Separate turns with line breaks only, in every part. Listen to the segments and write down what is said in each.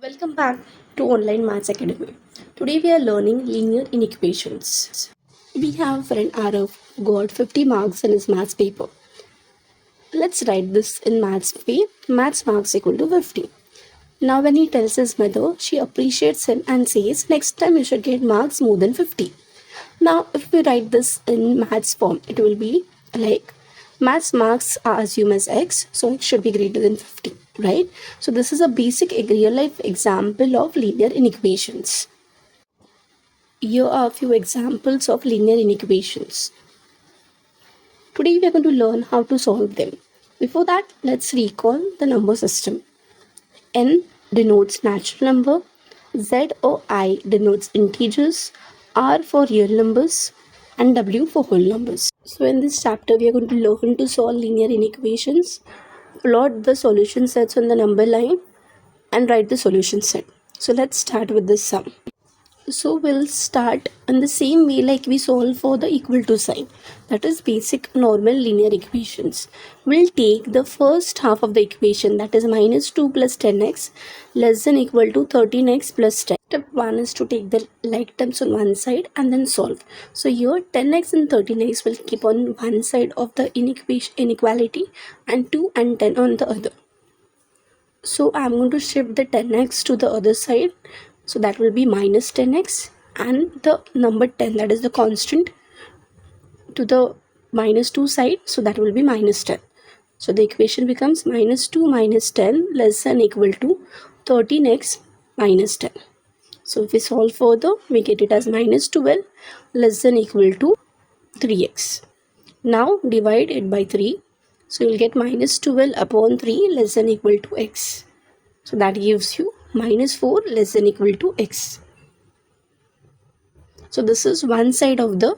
Welcome back to Online Maths Academy. Today we are learning linear inequations. We have a friend Arav who got 50 marks in his maths paper. Let's write this in maths way. Maths marks equal to 50. Now when he tells his mother, she appreciates him and says, next time you should get marks more than 50. Now if we write this in maths form, it will be like maths marks are assumed as x, so it should be greater than 50, right? So this is a basic real life example of linear inequations. Here are a few examples of linear inequations. Today we are going to learn how to solve them. Before that, let's recall the number system. N denotes natural number, Z or I denotes integers, R for real numbers, and W for whole numbers. So in this chapter, we are going to learn to solve linear inequations, plot the solution sets on the number line, and write the solution set. So let's start with this sum. So we'll start in the same way like we solve for the equal to sign. That is basic normal linear equations. We'll take the first half of the equation, that is minus 2 plus 10x less than equal to 13x plus 10. Step 1 is to take the like terms on one side and then solve. So here 10x and 13x will keep on one side of the inequality and 2 and 10 on the other. So I'm going to shift the 10x to the other side. So that will be minus 10x and the number 10, that is the constant, to the minus 2 side. So that will be minus 10. So the equation becomes minus 2 minus 10 less than equal to 13x minus 10. So if we solve further, we get it as minus 12 less than equal to 3x. Now divide it by 3. So you'll get minus 12 upon 3 less than equal to x. So that gives you minus 4 less than equal to x. So this is one side of the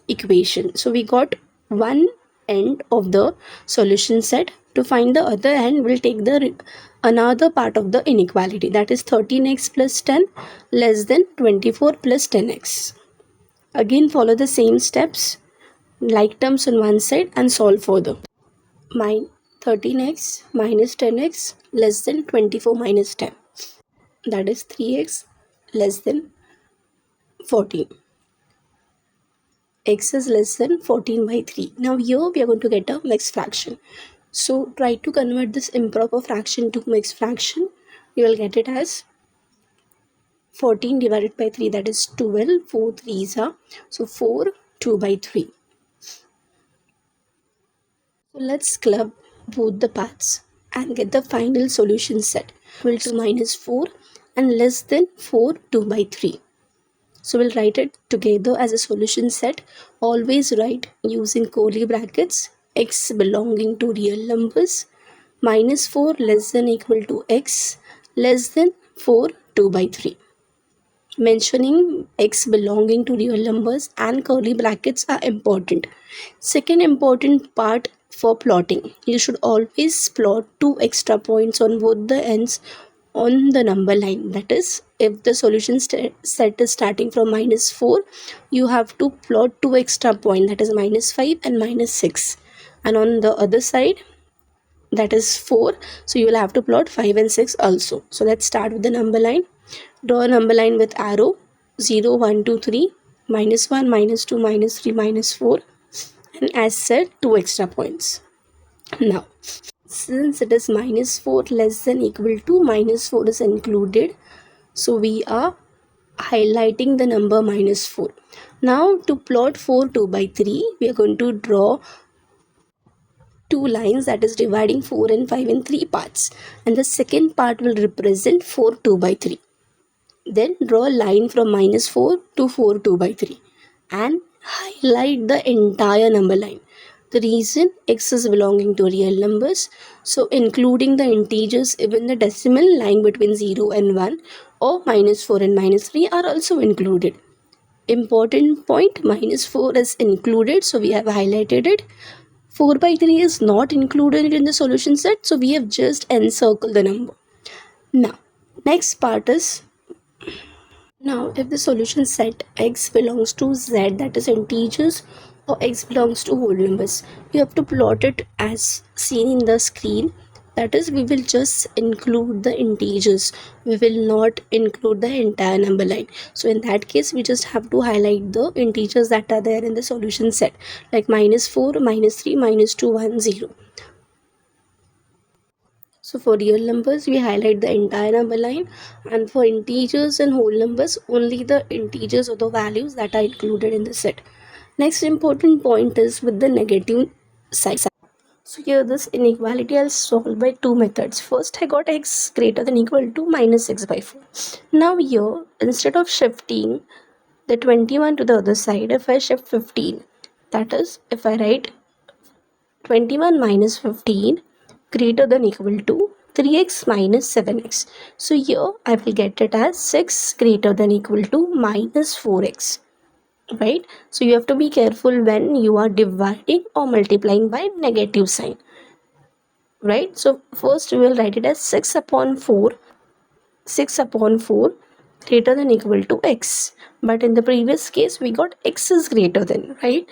equation. So we got one end of the solution set. To find the other end, we'll take the another part of the inequality, that is 13x plus 10 less than 24 plus 10x. Again follow the same steps, like terms on one side and solve further. 13x minus 10x less than 24 minus 10, that is 3x less than 14. X is less than 14 by 3. Now here we are going to get a mixed fraction. So try to convert this improper fraction to mixed fraction. You will get it as 14 divided by 3, that is 12. 4 3s are, so 4 2 by 3. So let's club both the parts and get the final solution set, equal to minus 4 and less than 4 2 by 3. So we'll write it together as a solution set. Always write using curly brackets x belonging to real numbers, minus 4 less than equal to x less than 4 2 by 3. Mentioning x belonging to real numbers and curly brackets are important. Second important part for plotting, you should always plot 2 extra points on both the ends on the number line. That is, if the solution set is starting from minus 4, you have to plot 2 extra points, that is minus 5 and minus 6, and on the other side, that is 4, so you will have to plot 5 and 6 also. So let's start with the number line. Draw a number line with arrow 0 1 2 3, minus 1 minus 2 minus 3 minus 4, and as said, 2 extra points. Now since it is minus 4 less than equal to, minus 4 is included, so we are highlighting the number minus 4. Now to plot 4 2 by 3, we are going to draw two lines, that is dividing 4 and 5 in 3 parts, and the second part will represent 4 2 by 3. Then draw a line from minus 4 to 4 2 by 3 and highlight the entire number line. The reason, x is belonging to real numbers, so including the integers, even the decimal lying between 0 and 1 or minus 4 and minus 3 are also included. Important point, minus 4 is included, so we have highlighted it. 4 by 3 is not included in the solution set, so we have just encircled the number. Now next part is, now if the solution set x belongs to z, that is integers, or x belongs to whole numbers, you have to plot it as seen in the screen That is, we will just include the integers. We will not include the entire number line. So in that case, we just have to highlight the integers that are there in the solution set, like -4, -3, -2, 1, 0. So for real numbers, we highlight the entire number line, and for integers and whole numbers, only the integers or the values that are included in the set. Next important point is with the negative sign. So here this inequality I'll solve by two methods. First, I got x greater than equal to -6 by 4. Now here, instead of shifting the 21 to the other side, if I shift 15, that is, if I write 21 minus 15 greater than equal to 3x minus 7x. So here I will get it as 6 greater than equal to minus 4x. Right? So you have to be careful when you are dividing or multiplying by negative sign. Right? So first we will write it as 6 upon 4 greater than equal to x. But in the previous case we got x is greater than, right?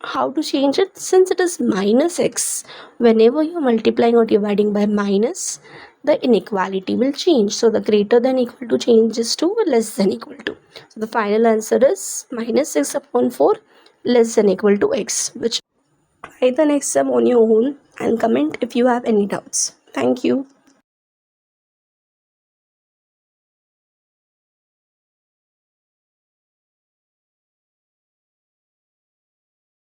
How to change it? Since it is minus x, whenever you're multiplying or dividing by minus, the inequality will change. So the greater than equal to changes to less than equal to. So the final answer is -6 upon 4 less than equal to x, which try the next sum on your own and comment if you have any doubts. Thank you.